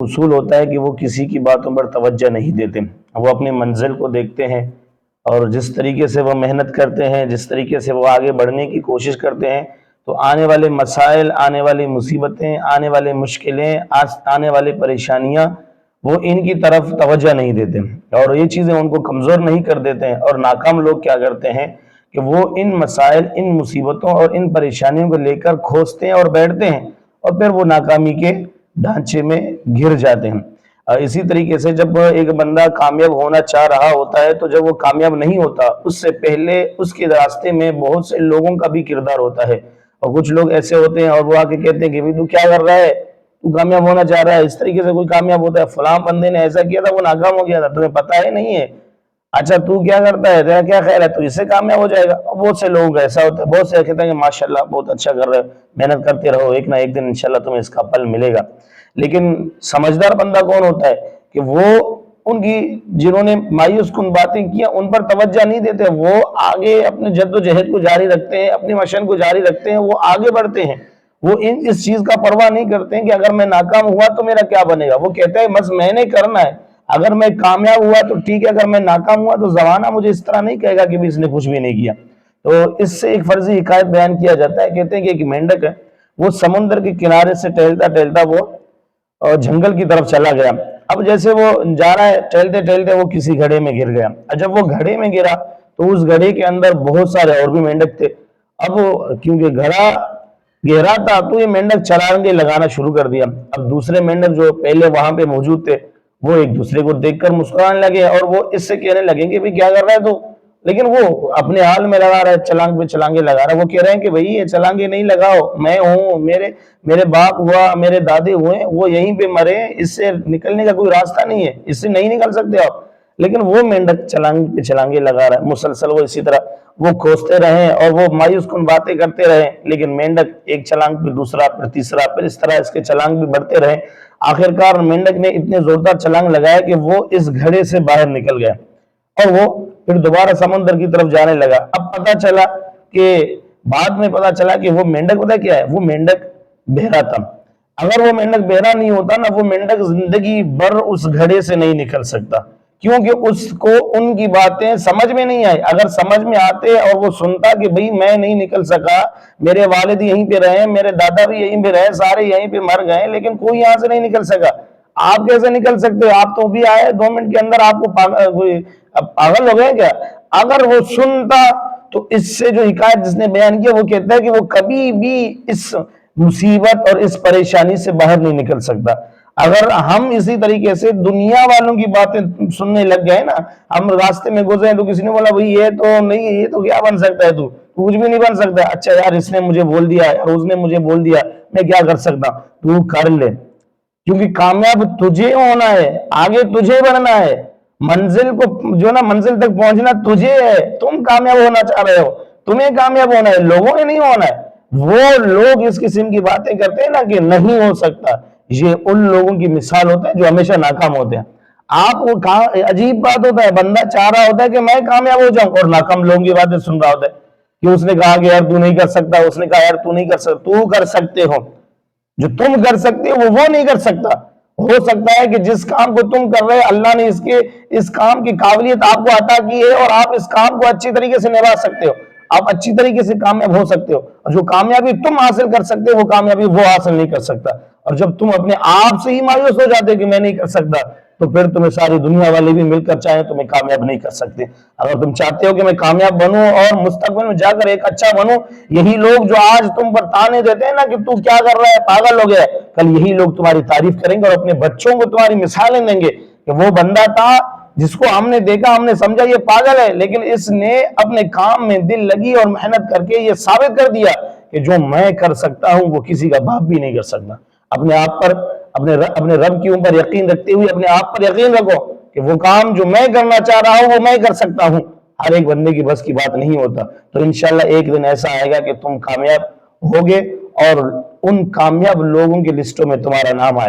اصول ہوتا ہے کہ وہ کسی کی باتوں پر توجہ نہیں دیتے، وہ اپنی منزل کو دیکھتے ہیں، اور جس طریقے سے وہ محنت کرتے ہیں، جس طریقے سے وہ آگے بڑھنے کی کوشش کرتے ہیں، تو آنے والے مسائل، آنے والی مصیبتیں، آنے والے مشکلیں، آنے والی پریشانیاں، وہ ان کی طرف توجہ نہیں دیتے، اور یہ چیزیں ان کو کمزور نہیں کر دیتے ہیں۔ اور ناکام لوگ کیا کرتے ہیں کہ وہ ان مسائل، ان مصیبتوں اور ان پریشانیوں کو لے کر کھوستے ہیں اور بیٹھتے ہیں، اور پھر وہ ناکامی کے ڈھانچے میں گر جاتے ہیں۔ اسی طریقے سے جب ایک بندہ کامیاب ہونا چاہ رہا ہوتا ہے، تو جب وہ کامیاب نہیں ہوتا، اس سے پہلے اس کے راستے میں بہت سے لوگوں کا بھی کردار ہوتا ہے، اور کچھ لوگ ایسے ہوتے ہیں اور وہ آ کے کہتے ہیں کہ بھئی تو کیا کر رہا ہے، تو کامیاب ہونا چاہ رہا ہے۔ اس طریقے سے کوئی کامیاب ہوتا ہے، فلاں بندے نے ایسا کیا تھا، وہ ناکام ہو گیا تھا، تمہیں پتہ ہے نہیں ہے، اچھا تو کیا کرتا ہے، تیرا کیا خیال ہے، تو اس سے کامیاب ہو جائے گا۔ اور بہت سے لوگوں کا ایسا ہوتا ہے، بہت سے کہتے ہیں کہ ماشاءاللہ بہت اچھا کر رہے ہو، محنت کرتے رہو، ایک نہ ایک دن انشاءاللہ تمہیں اس کا پھل ملے گا۔ لیکن سمجھدار بندہ کون ہوتا ہے کہ وہ ان کی، جنہوں نے مایوس کن باتیں کیا، ان پر توجہ نہیں دیتے، وہ آگے اپنے جد و جہد کو جاری رکھتے ہیں، اپنی مشن کو جاری رکھتے ہیں، وہ آگے بڑھتے ہیں، وہ اس چیز کا پرواہ نہیں کرتے ہیں کہ اگر میں ناکام ہوا تو میرا کیا بنے گا۔ وہ کہتے ہیں بس میں نے کرنا ہے، اگر میں کامیاب ہوا تو ٹھیک ہے، اگر میں ناکام ہوا تو زمانہ مجھے اس طرح نہیں کہے گا کہ بھی اس نے کچھ بھی نہیں کیا۔ تو اس سے ایک فرضی حکایت بیان کیا جاتا ہے، کہتے ہیں کہ ایک مینڈک ہے، وہ سمندر کے کنارے سے ٹہلتا ٹہلتا وہ جنگل کی طرف چلا گیا۔ اب جیسے وہ جا رہا ہے، ٹہلتے ٹہلتے وہ کسی گھڑے میں گر گیا۔ جب وہ گھڑے میں گرا تو اس گھڑے کے اندر بہت سارے اور بھی مینڈک تھے۔ اب کیونکہ گھڑا گہرا تھا تو یہ مینڈک چھلانگیں لگانا شروع کر دیا۔ اب دوسرے مینڈک جو پہلے وہاں پہ موجود تھے، وہ ایک دوسرے کو دیکھ کر مسکرانے لگے، اور وہ اس سے کہنے لگے کہ بھئی کیا کر رہا ہے تو، لیکن وہ اپنے حال میں لگا رہا ہے، چھلانگ پہ چھلانگیں لگا رہا ہے۔ وہ کہہ رہے ہیں کہ بھئی یہ چھلانگیں نہیں لگاؤ، میں ہوں، میرے باپ ہوا، میرے دادے ہوئے، وہ یہیں پہ مرے، اس سے نکلنے کا کوئی راستہ نہیں ہے، اس سے نہیں نکل سکتے آپ۔ لیکن وہ مینڈک چھلانگ پہ چھلانگیں لگا رہا ہے، مسلسل وہ اسی طرح وہ کھوستے رہے اور وہ مایوس کن باتیں کرتے رہے، لیکن مینڈک ایک چھلانگ پہ دوسرا، پھر تیسرا، پھر اس طرح اس کے چھلانگ بھی بڑھتے رہے۔ آخرکار مینڈک نے اتنے زوردار چھلانگ لگایا کہ وہ اس گھڑے سے باہر نکل گیا، اور وہ پھر دوبارہ سمندر کی طرف جانے لگا۔ اب پتا چلا کہ بعد میں پتا چلا کہ وہ مینڈک پتا کیا ہے، وہ مینڈک بہرا تھا۔ اگر وہ مینڈک بہرا نہیں ہوتا نا، وہ مینڈک زندگی بھر اس گھڑے سے نہیں نکل سکتا، کیونکہ اس کو ان کی باتیں سمجھ میں نہیں آئی۔ اگر سمجھ میں آتے اور وہ سنتا کہ بھئی میں نہیں نکل سکا، میرے والد یہیں پہ رہے، میرے دادا بھی یہیں پہ رہے، سارے یہیں پہ مر گئے، لیکن کوئی یہاں سے نہیں نکل سکا، آپ کیسے نکل سکتے ہو، آپ تو بھی آئے 2 منٹ کے اندر، آپ کو پاگل ہو گئے کیا؟ اگر وہ سنتا تو اس سے جو حکایت جس نے بیان کیا، وہ کہتا ہے کہ وہ کبھی بھی اس مصیبت اور اس پریشانی سے باہر نہیں نکل سکتا۔ اگر ہم اسی طریقے سے دنیا والوں کی باتیں سننے لگ گئے نا، ہم راستے میں گزرے تو کسی نے بولا بھئی یہ تو نہیں، یہ تو کیا بن سکتا ہے، تو کچھ بھی نہیں بن سکتا، اچھا یار اس نے مجھے بول دیا، اور اس نے مجھے بول دیا، میں کیا کر سکتا، تو کر لے، کیونکہ کامیاب تجھے ہونا ہے، آگے تجھے بڑھنا ہے، منزل کو جو نا منزل تک پہنچنا تجھے ہے، تم کامیاب ہونا چاہ رہے ہو، تمہیں کامیاب ہونا ہے، لوگوں نے نہیں ہونا ہے۔ وہ لوگ اس قسم کی باتیں کرتے ہیں نا کہ نہیں ہو سکتا، یہ ان لوگوں کی مثال ہوتا ہے جو ہمیشہ ناکام ہوتے ہیں۔ آپ کو عجیب بات ہوتا ہے، بندہ چاہ رہا ہوتا ہے کہ میں کامیاب ہو جاؤں، اور ناکام لوگوں کی باتیں سن رہا ہوتا ہے کہ اس نے کہا کہ یار تو نہیں کر سکتا، اس نے کہا یار تو نہیں کر سکتا، تو کر سکتے ہو، جو تم کر سکتے ہو وہ نہیں کر سکتا۔ ہو سکتا ہے کہ جس کام کو تم کر رہے اللہ نے اس کام کی قابلیت آپ کو عطا کی ہے، اور آپ اس کام کو اچھی طریقے سے نبھا سکتے ہو، آپ اچھی طریقے سے کامیاب ہو سکتے ہو، اور جو کامیابی تم حاصل کر سکتے ہو وہ کامیابی وہ حاصل نہیں کر سکتا۔ اور جب تم اپنے آپ سے ہی مایوس ہو جاتے کہ میں نہیں کر سکتا، تو پھر تمہیں ساری دنیا والے بھی مل کر چاہیں تمہیں کامیاب نہیں کر سکتے۔ اگر تم چاہتے ہو کہ میں کامیاب بنوں اور مستقبل میں جا کر ایک اچھا بنوں، یہی لوگ جو آج تم پر تانے دیتے ہیں نا کہ تو کیا کر رہا ہے، پاگل ہو گیا ہے، کل یہی لوگ تمہاری تعریف کریں گے اور اپنے بچوں کو تمہاری مثالیں دیں گے کہ وہ بندہ تھا جس کو ہم نے دیکھا، ہم نے سمجھا یہ پاگل ہے، لیکن اس نے اپنے کام میں دل لگی اور محنت کر کے یہ ثابت کر دیا کہ جو میں کر سکتا ہوں وہ کسی کا باپ بھی نہیں کر سکتا۔ اپنے آپ پر، اپنے رب کے اوپر یقین رکھتے ہوئے اپنے آپ پر یقین رکھو کہ وہ کام جو میں کرنا چاہ رہا ہوں وہ میں کر سکتا ہوں۔ ہر ایک بندے کی بس کی بات نہیں ہوتا، تو انشاءاللہ ایک دن ایسا آئے گا کہ تم کامیاب ہوگے اور ان کامیاب لوگوں کی لسٹوں میں تمہارا نام آئے گا۔